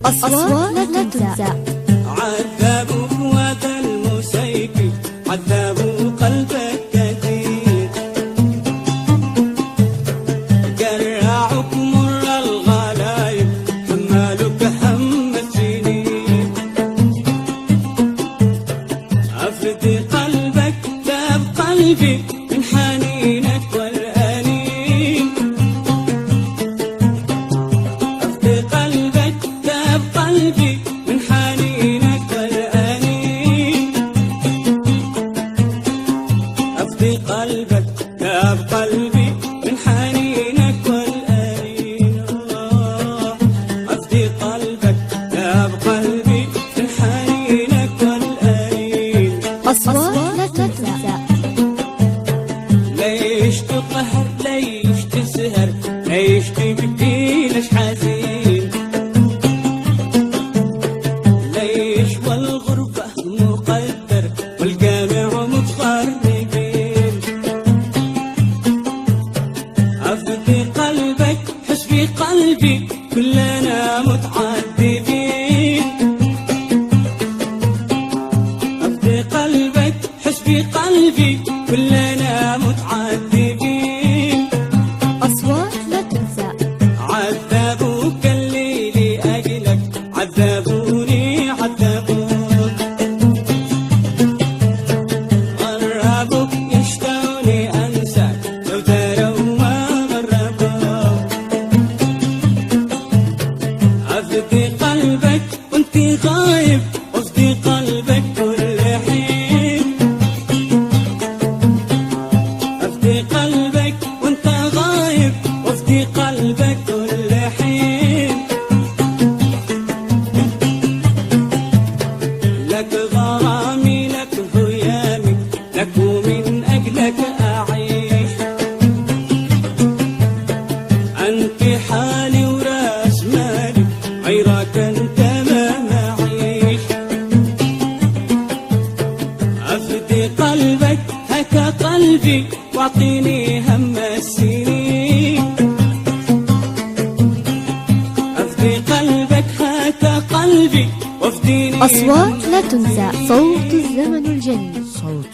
أصوات لا تنسى. عذبوا وذا المسيك، عذبوا قلبك كثير، قرعوك مر الغلايب، حمالك هم السنين. أفدي قلبك ذاب قلبي من حنينك والأنين. أفدي قلبك ذاب قلبي من حنينك والأنين. أفدي قلبك ذاب قلبي من حنينك والأنين. أفدي قلبك ذاب قلبي من حنينك والأنين. أصوات لا تنسى. ليش تقهر ليش تسهر ليش تبكي ليش حزين، ليش والغربة مقدر والجامع متغربين. أفدي قلبك حس في قلبي كلنا متعذبين. أفدي قلبك حس في قلبي كلنا متعذبين. أصوات لا تنسى. عذبوك الليل أجلك، عذبوني عذبوك، غربوك يشتوني أنساك لو تروا ما غربوك. أفدي قلبك وانت غايب، وافدي قلبك كل حين. أفدي قلبك وانت غايب، وافدي قلبك كل حين. لك غرامي لك هيامي، لك ومن أجلك أعيش. أنت حالي وراس مالي، غيرك أنت ما معيش. أفدي قلبك هكا قلبي، واعطيني هم السنين. أفدي قلبك هكا قلبي، وافديني أصوات لا تنسى. صوت الزمن الجميل. صوت